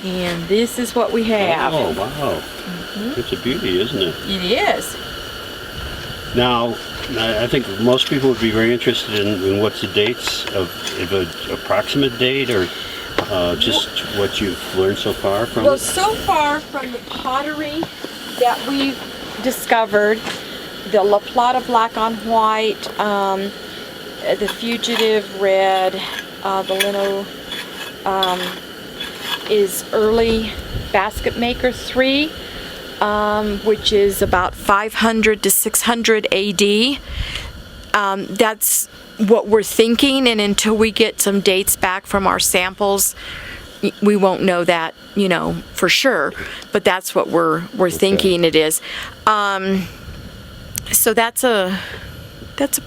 And this is what we have. Oh, wow. It's a beauty, isn't it? It is. Now, I think most people would be very interested in what's the dates of an approximate date, or just what you've learned so far from Well, it? so far from the pottery that we've discovered, the La Plata black on white, the fugitive red, the lino is early basket maker 3, which is about 500 to 600 AD. That's what we're thinking, and until we get some dates back from our samples, we won't know that, for sure. But that's what we're thinking it is. So that's a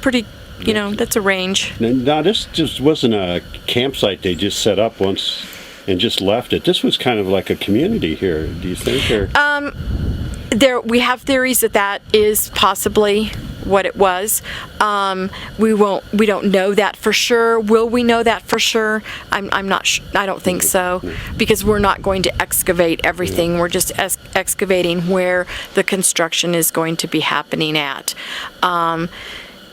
pretty, that's a range. Now, this just wasn't a campsite they just set up once and just left it. This was kind of like a community here, do you think? Or? We have theories that is possibly what it was. We don't know that for sure. Will we know that for sure? I'm not sure. I don't think so, because we're not going to excavate everything. We're just excavating where the construction is going to be happening at.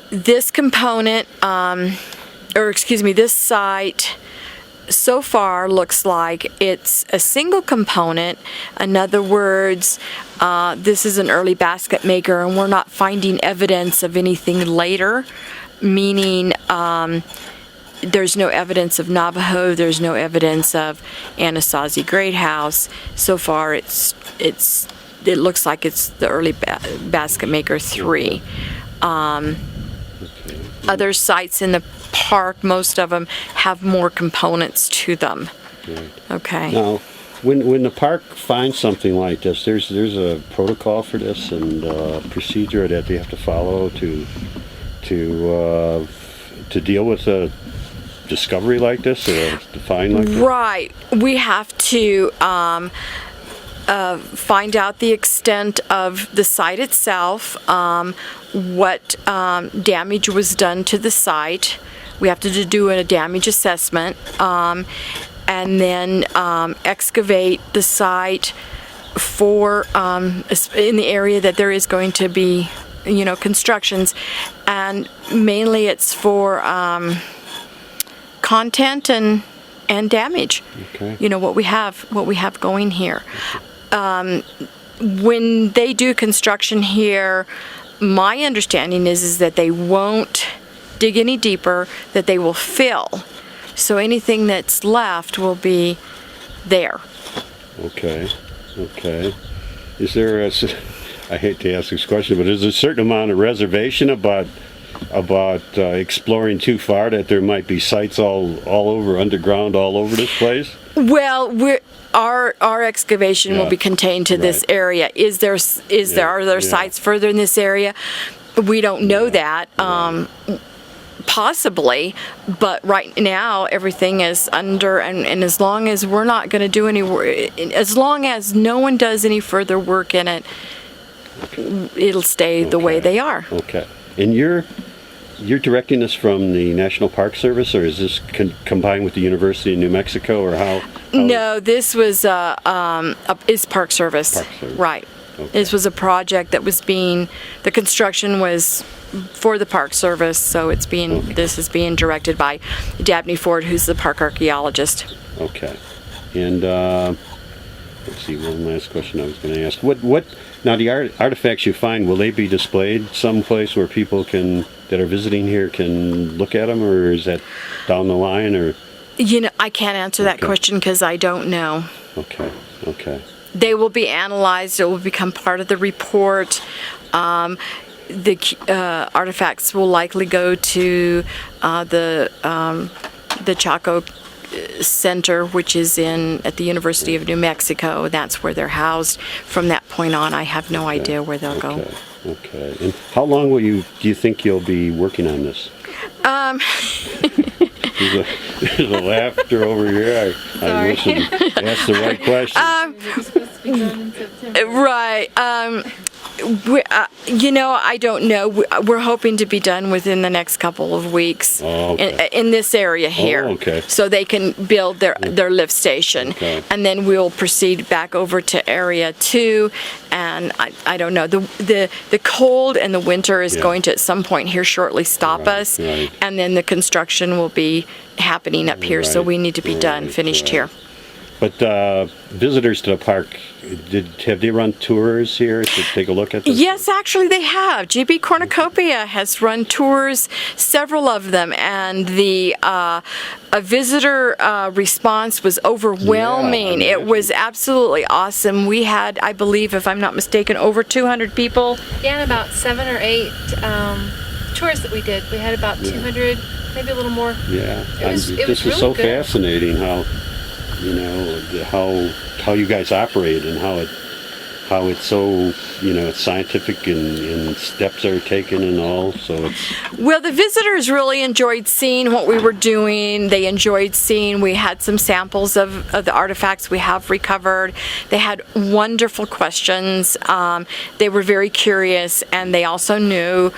This component, this site so far looks like it's a single component. In other words, this is an early basket maker, and we're not finding evidence of anything later, meaning there's no evidence of Navajo, there's no evidence of Anasazi Great House. So far it looks like it's the early basket maker 3. Other sites in the park, most of them have more components to them. Right. Okay. Now, when the park finds something like this, there's a protocol for this and procedure that they have to follow to deal with a discovery like this, or a find like this? Right. We have to find out the extent of the site itself, what damage was done to the site. We have to do a damage assessment, and then excavate the site for in the area that there is going to be, constructions, and mainly it's for content and damage. Okay. What we have going here. When they do construction here, my understanding is that they won't dig any deeper, that they will fill. So anything that's left will be there. Okay. Is there I hate to ask this question, but is there a certain amount of reservation about exploring too far, that there might be sites all over, underground, all over this place? Well, our excavation will be contained to this area. Are there sites further in this area? We don't know that. Possibly, but right now everything is under, and as long as we're not going to do any work, as long as no one does any further work in it, it'll stay the way they are. Okay. And you're directing this from the National Park Service, or is this combined with the University of New Mexico, or how? No, this was is Park Service. Park Service. Right. Okay. This was a project that was the construction was for the Park Service, so this is being directed by Dabney Ford, who's the park archaeologist. Okay. And let's see, one last question I was going to ask. What now, the artifacts you find, will they be displayed someplace where people that are visiting here can look at them, or is that down the line, or? I can't answer that question because I don't know. Okay. They will be analyzed. It will become part of the report. The artifacts will likely go to the Chaco Center, which is at the University of New Mexico. That's where they're housed. From that point on, I have no idea where they'll go. Okay. And how long do you think you'll be working on this? There's a laughter over here. I wish I asked the right question. Right. I don't know. We're hoping to be done within the next couple of weeks Oh, okay. in this area here. Oh, okay. So they can build their lift station. Okay. And then we'll proceed back over to area 2. And I don't know. The cold and the winter is Yeah. going to at some point here shortly stop Right, us. right. And then the construction will be happening up here. So Right, we need to be done, right, finished right. here. But visitors to the park, have they run tours here to take a look at this? Yes, actually they have. GB Cornucopia has run tours, several of them, and the a visitor response was overwhelming. Yeah, I It was absolutely awesome. We had, I believe, if I'm not mistaken, over 200 people. Yeah, and about 7 or 8 tours that we did. We had about 200, maybe a little more. Yeah, It was this was really so good. fascinating how, how you guys operate and how it's so, it's scientific and steps are taken and all. So it's Well, the visitors really enjoyed seeing what we were doing. They enjoyed seeing, we had some samples of the artifacts we have recovered. They had wonderful questions. They were very curious, and they also knew,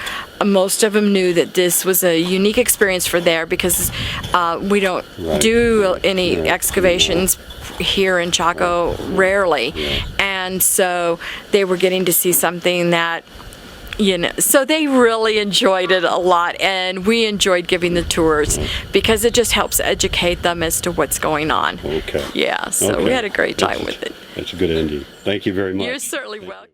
most of them knew that this was a unique experience for there because we don't Right. do any Right. excavations here in Chaco, rarely. And so they were getting to see something that, so they really enjoyed it a lot, and we enjoyed giving the tours because it just helps educate them as to what's going on. okay. Yeah, so we Okay. had a great time with it. That's a good ending. Thank you very much. You're certainly welcome.